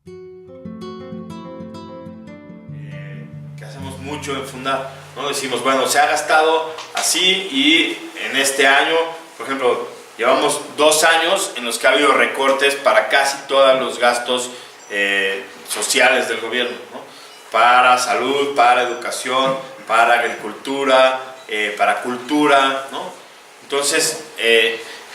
Que hacemos mucho en Fundar, ¿no? Decimos, bueno, se ha gastado así y en este año, por ejemplo, llevamos 2 años en los que ha habido recortes para casi todos los gastos sociales del gobierno, ¿no? Para salud, para educación, para agricultura, para cultura, ¿no? Entonces,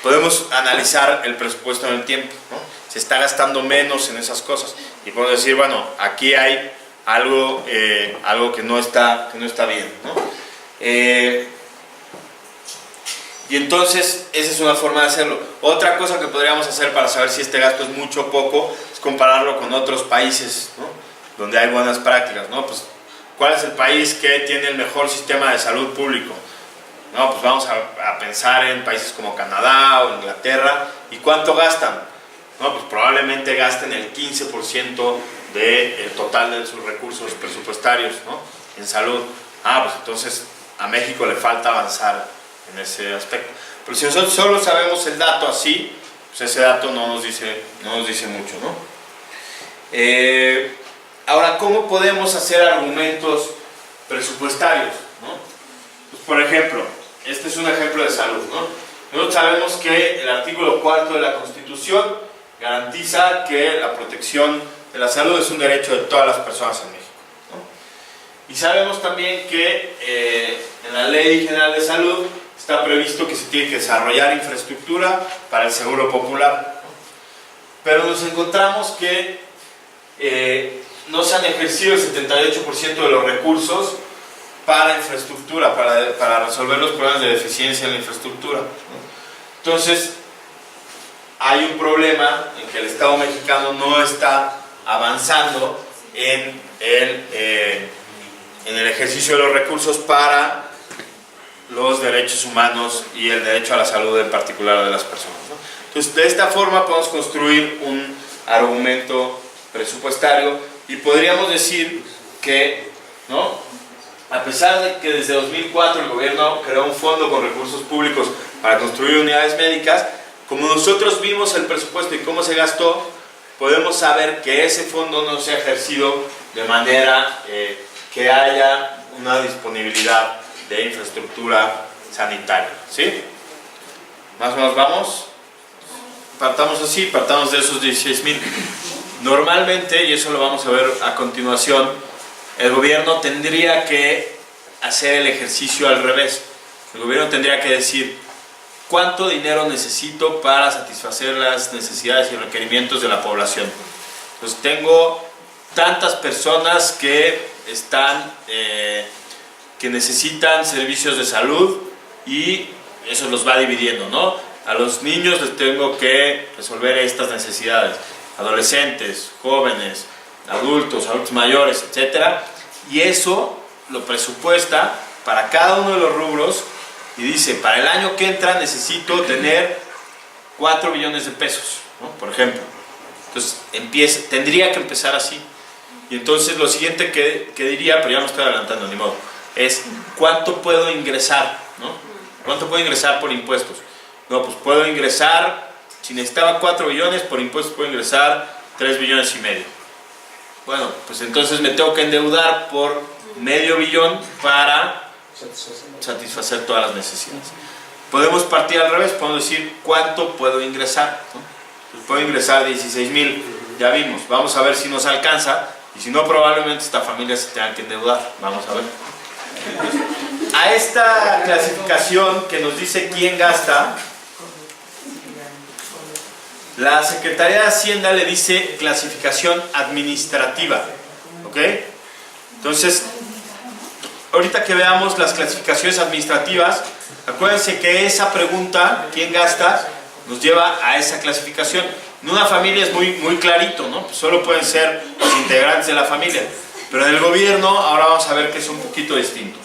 podemos analizar el presupuesto en el tiempo, ¿no? Se está gastando menos en esas cosas y podemos decir, bueno, aquí hay algo que no está bien, ¿no? Y entonces esa es una forma de hacerlo. Otra cosa que podríamos hacer para saber si este gasto es mucho o poco es compararlo con otros países, ¿no? Donde hay buenas prácticas, ¿no? Pues, ¿cuál es el país que tiene el mejor sistema de salud público? No, pues vamos a pensar en países como Canadá o Inglaterra. ¿Y cuánto gastan? No, pues probablemente gasten el 15% del total de sus recursos presupuestarios, ¿no? En salud. Pues entonces a México le falta avanzar en ese aspecto. Pero si nosotros solo sabemos el dato así, pues ese dato no nos dice mucho, ¿no? Ahora, ¿cómo podemos hacer argumentos presupuestarios, ¿no? Pues, por ejemplo, este es un ejemplo de salud, ¿no? Nosotros sabemos que el artículo 4 de la Constitución garantiza que la protección de la salud es un derecho de todas las personas en México, ¿no? Y sabemos también que en la Ley General de Salud está previsto que se tiene que desarrollar infraestructura para el seguro popular, ¿no? Pero nos encontramos que no se han ejercido el 78% de los recursos para infraestructura, para resolver los problemas de deficiencia en la infraestructura, ¿no? Entonces, hay un problema en que el Estado mexicano no está avanzando en el ejercicio de los recursos para los derechos humanos y el derecho a la salud en particular de las personas, ¿no? Entonces, de esta forma podemos construir un argumento presupuestario y podríamos decir que, ¿no?, a pesar de que desde 2004 el gobierno creó un fondo con recursos públicos para construir unidades médicas, como nosotros vimos el presupuesto y cómo se gastó, podemos saber que ese fondo no se ha ejercido de manera que haya una disponibilidad de infraestructura sanitaria, ¿sí? Más o menos vamos. Partamos así, partamos de esos 16,000. Normalmente, y eso lo vamos a ver a continuación, el gobierno tendría que hacer el ejercicio al revés. El gobierno tendría que decir cuánto dinero necesito para satisfacer las necesidades y requerimientos de la población. Entonces tengo tantas personas que necesitan servicios de salud y eso los va dividiendo, ¿no? A los niños les tengo que resolver estas necesidades, adolescentes, jóvenes, adultos mayores, etc. Y eso lo presupuesta para cada uno de los rubros y dice, para el año que entra necesito tener 4 billones de pesos, ¿no? Por ejemplo. Entonces tendría que empezar así. Y entonces lo siguiente que diría, pero ya me estoy adelantando, ni modo, es ¿cuánto puedo ingresar, ¿no? ¿Cuánto puedo ingresar por impuestos? No, pues puedo ingresar, si necesitaba 4 billones, por impuestos puedo ingresar 3 billones y medio. Bueno, pues entonces me tengo que endeudar por medio billón para satisfacer todas las necesidades. Podemos partir al revés, podemos decir cuánto puedo ingresar, ¿no? Pues puedo ingresar 16,000, ya vimos, vamos a ver si nos alcanza, y si no, probablemente esta familia se tenga que endeudar, vamos a ver. A esta clasificación que nos dice quién gasta, la Secretaría de Hacienda le dice clasificación administrativa, ¿ok? Entonces, ahorita que veamos las clasificaciones administrativas, acuérdense que esa pregunta, ¿quién gasta?, nos lleva a esa clasificación. En una familia es muy clarito, ¿no? Pues solo pueden ser los integrantes de la familia. Pero en el gobierno, ahora vamos a ver que es un poquito distinto.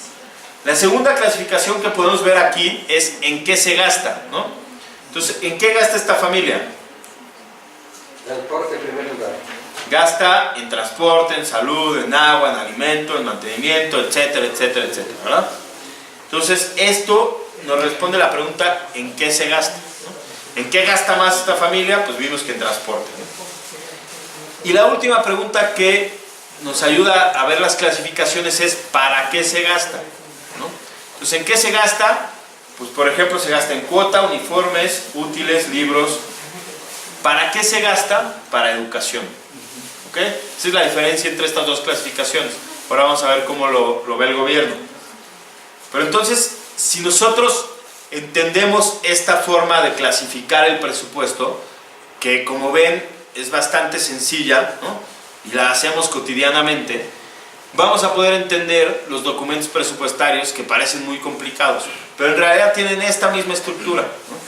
La segunda clasificación que podemos ver aquí es en qué se gasta, ¿no? Entonces, ¿en qué gasta esta familia? Transporte en primer lugar. Gasta en transporte, en salud, en agua, en alimento, en mantenimiento, etcétera, etcétera, etcétera, ¿verdad? Entonces, esto nos responde la pregunta ¿en qué se gasta?, ¿no? ¿En qué gasta más esta familia? Pues vimos que en transporte, ¿no? Y la última pregunta que nos ayuda a ver las clasificaciones es ¿para qué se gasta? ¿No? Entonces, ¿en qué se gasta? Pues por ejemplo se gasta en cuota, uniformes, útiles, libros. ¿Para qué se gasta? Para educación. ¿Ok? Esa es la diferencia entre estas dos clasificaciones. Ahora vamos a ver cómo lo ve el gobierno. Pero entonces, si nosotros entendemos esta forma de clasificar el presupuesto, que como ven es bastante sencilla, ¿no? Y la hacemos cotidianamente, vamos a poder entender los documentos presupuestarios que parecen muy complicados, pero en realidad tienen esta misma estructura, ¿no?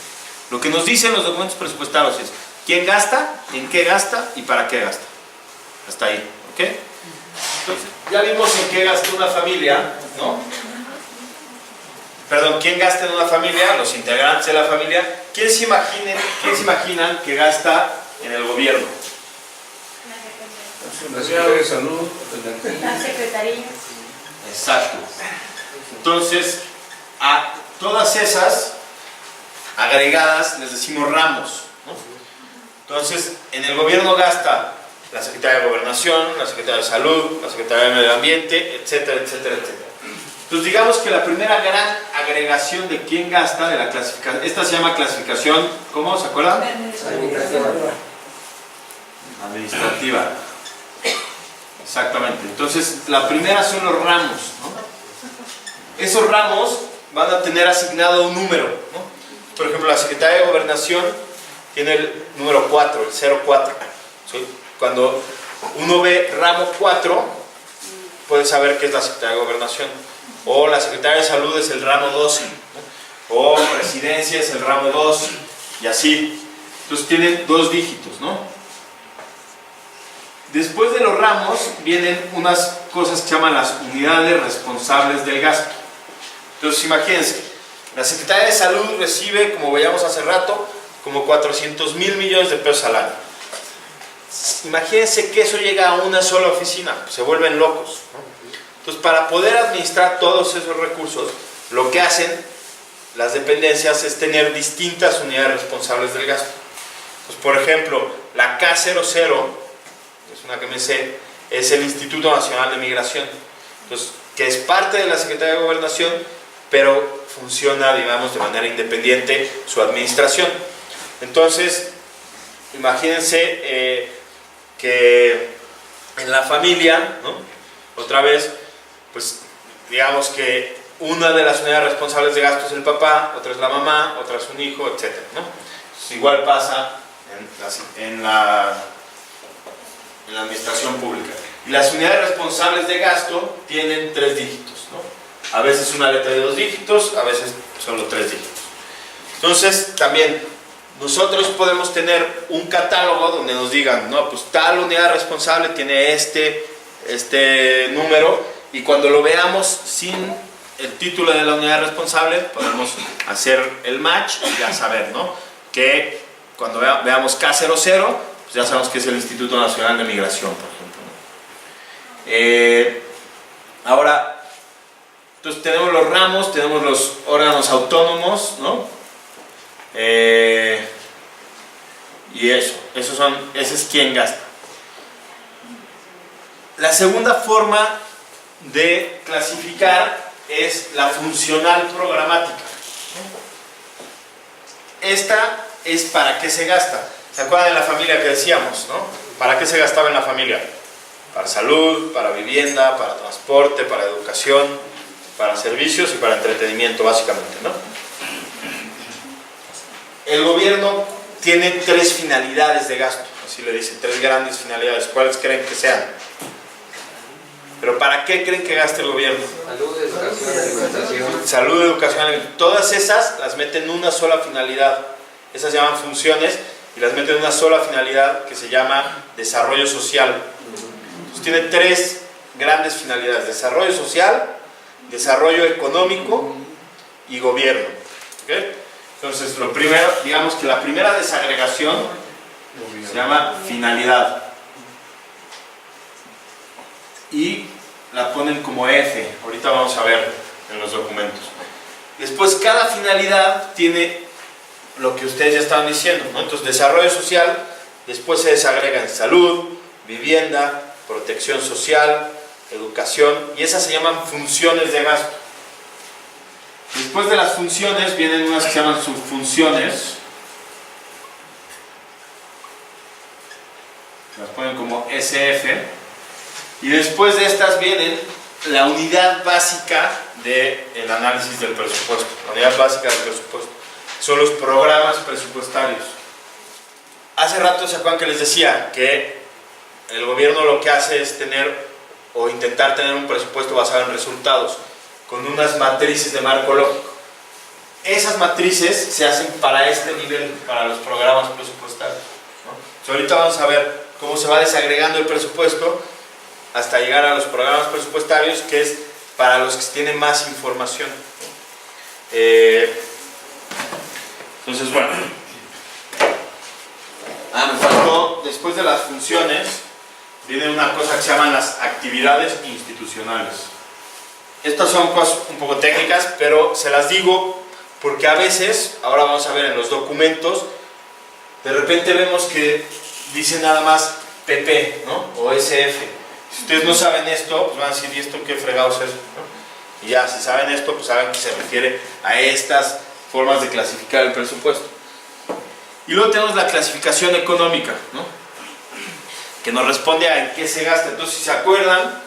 Lo que nos dicen los documentos presupuestarios es quién gasta, en qué gasta y para qué gasta. Hasta ahí, ¿ok? Entonces, ya vimos en qué gasta una familia, ¿no? Perdón, ¿quién gasta en una familia? Los integrantes de la familia. ¿Quién se imaginan que gasta en el gobierno? La Secretaría de Salud. La Secretaría. Exacto. Entonces, a todas esas agregadas les decimos ramos, ¿no? Entonces, en el gobierno gasta la Secretaría de Gobernación, la Secretaría de Salud, la Secretaría de Medio Ambiente, etcétera, etcétera, etcétera. Entonces, digamos que la primera gran agregación de quién gasta de la clasificación, esta se llama clasificación, ¿cómo? ¿Se acuerdan? Administrativa. Exactamente. Entonces, la primera son los ramos, ¿no? Esos ramos van a tener asignado un número, ¿no? Por ejemplo, la Secretaría de Gobernación tiene el número 4, el 04. ¿Sí? Cuando uno ve ramo 4, puede saber que es la Secretaría de Gobernación. O la Secretaría de Salud es el ramo 12, ¿no? O Presidencia es el ramo 2, y así. Entonces tienen 2 dígitos, ¿no? Después de los ramos vienen unas cosas que se llaman las unidades responsables del gasto. Entonces imagínense, la Secretaría de Salud recibe, como veíamos hace rato, como 400,000 millones de pesos al año. Imagínense que eso llega a una sola oficina, se vuelven locos, ¿no? Entonces, para poder administrar todos esos recursos, lo que hacen las dependencias es tener distintas unidades responsables del gasto. Entonces, por ejemplo, la K00, es una que me sé, es el Instituto Nacional de Migración. Entonces, que es parte de la Secretaría de Gobernación, pero funciona, digamos, de manera independiente su administración. Entonces, imagínense que en la familia, ¿no? Otra vez, pues digamos que una de las unidades responsables de gasto es el papá, otra es la mamá, otra es un hijo, etc., ¿no? Entonces, igual pasa en la administración pública. Y las unidades responsables de gasto tienen 3 dígitos, ¿no? A veces una letra de 2 dígitos, a veces solo 3 dígitos. Entonces, también nosotros podemos tener un catálogo donde nos digan, no, pues tal unidad responsable tiene este número, y cuando lo veamos sin el título de la unidad responsable, podemos hacer el match y ya saber, ¿no? Que cuando veamos K00, pues ya sabemos que es el Instituto Nacional de Migración, por ejemplo, ¿no? Ahora, entonces tenemos los ramos, tenemos los órganos autónomos, ¿no? Y ese es quien gasta. La segunda forma de clasificar es la funcional programática. Esta es para qué se gasta. ¿Se acuerdan de la familia que decíamos, no? ¿Para qué se gastaba en la familia? Para salud, para vivienda, para transporte, para educación, para servicios y para entretenimiento, básicamente, ¿no? El gobierno tiene 3 finalidades de gasto, así le dicen, 3 grandes finalidades. ¿Cuáles creen que sean? ¿Pero para qué creen que gaste el gobierno? Salud, educación, alimentación. Salud, educación, todas esas las meten en una sola finalidad. Esas se llaman funciones y las meten en una sola finalidad que se llama desarrollo social. Entonces tiene 3 grandes finalidades: desarrollo social, desarrollo económico y gobierno. ¿Okay? Entonces, lo primero, digamos que la primera desagregación se llama finalidad. Y la ponen como F, ahorita vamos a ver en los documentos. Después, cada finalidad tiene lo que ustedes ya estaban diciendo, ¿no? Entonces, desarrollo social, después se desagrega en salud, vivienda, protección social, educación, y esas se llaman funciones de gasto. Después de las funciones vienen unas que se llaman subfunciones. Las ponen como SF. Y después de estas vienen la unidad básica del análisis del presupuesto. La unidad básica del presupuesto. Son los programas presupuestarios. Hace rato se acuerdan que les decía que el gobierno lo que hace es tener o intentar tener un presupuesto basado en resultados, con unas matrices de marco lógico. Esas matrices se hacen para este nivel, para los programas presupuestarios, ¿no? Entonces, ahorita vamos a ver cómo se va desagregando el presupuesto hasta llegar a los programas presupuestarios, que es para los que tienen más información, ¿no? Entonces, bueno. Me faltó, después de las funciones, viene una cosa que se llaman las actividades institucionales. Estas son cosas un poco técnicas, pero se las digo porque a veces, ahora vamos a ver en los documentos, de repente vemos que dice nada más PP, ¿no? O SF. Si ustedes no saben esto, pues van a decir, ¿y esto qué fregados es? ¿No? Y ya, si saben esto, pues saben que se refiere a estas formas de clasificar el presupuesto. Y luego tenemos la clasificación económica, ¿no? Que nos responde a en qué se gasta. Entonces, si se acuerdan,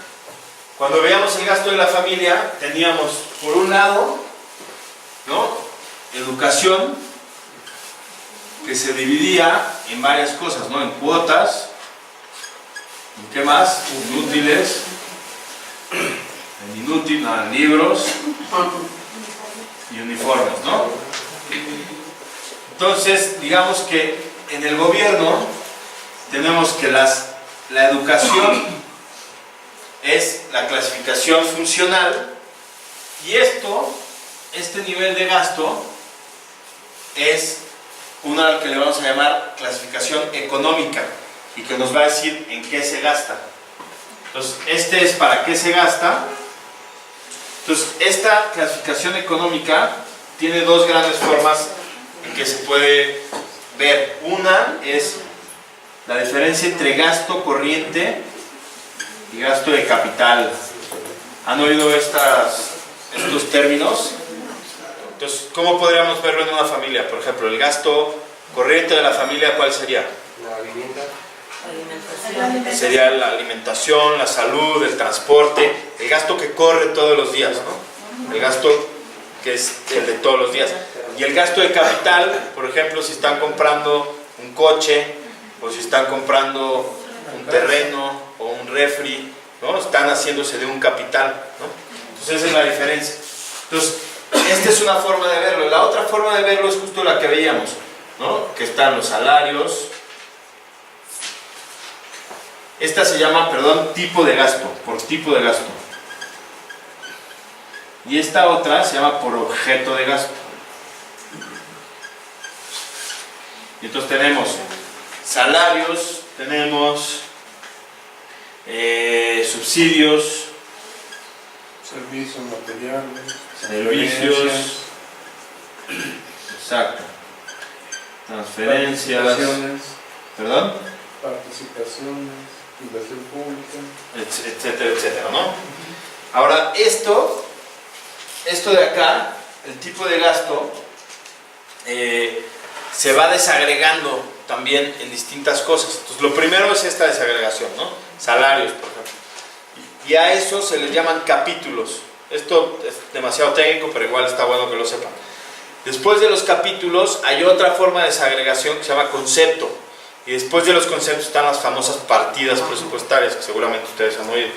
cuando veíamos el gasto de la familia, teníamos por un lado, ¿no?, educación, que se dividía en varias cosas, ¿no? En cuotas, ¿en qué más? Inútiles, en libros y uniformes, ¿no? Entonces, digamos que en el gobierno tenemos que la educación es la clasificación funcional, y este nivel de gasto es una que le vamos a llamar clasificación económica, y que nos va a decir en qué se gasta. Entonces, este es para qué se gasta. Entonces, esta clasificación económica tiene dos grandes formas en que se puede ver. Una es la diferencia entre gasto corriente y gasto de capital. ¿Han oído estos términos? Entonces, ¿cómo podríamos verlo en una familia? Por ejemplo, el gasto corriente de la familia, ¿cuál sería? La vivienda. Sería la alimentación, la salud, el transporte, el gasto que corre todos los días, ¿no? El gasto que es el de todos los días. Y el gasto de capital, por ejemplo, si están comprando un coche, o si están comprando un terreno o un refri, ¿no? Están haciéndose de un capital, ¿no? Entonces esa es la diferencia. Entonces, esta es una forma de verlo. La otra forma de verlo es justo la que veíamos, ¿no? Que están los salarios. Esta se llama, tipo de gasto, por tipo de gasto. Y esta otra se llama por objeto de gasto. Y entonces tenemos salarios, tenemos subsidios, Servicios materiales. servicios, exacto, transferencias, ¿perdón? Participaciones, inversión pública. Etcétera, etcétera, ¿no? Ahora, esto de acá, el tipo de gasto, se va desagregando también en distintas cosas. Entonces, lo primero es esta desagregación, ¿no? Salarios, por ejemplo. Y a eso se les llaman capítulos. Esto es demasiado técnico, pero igual está bueno que lo sepan. Después de los capítulos hay otra forma de desagregación que se llama concepto. Y después de los conceptos están las famosas partidas presupuestarias, que seguramente ustedes han oído.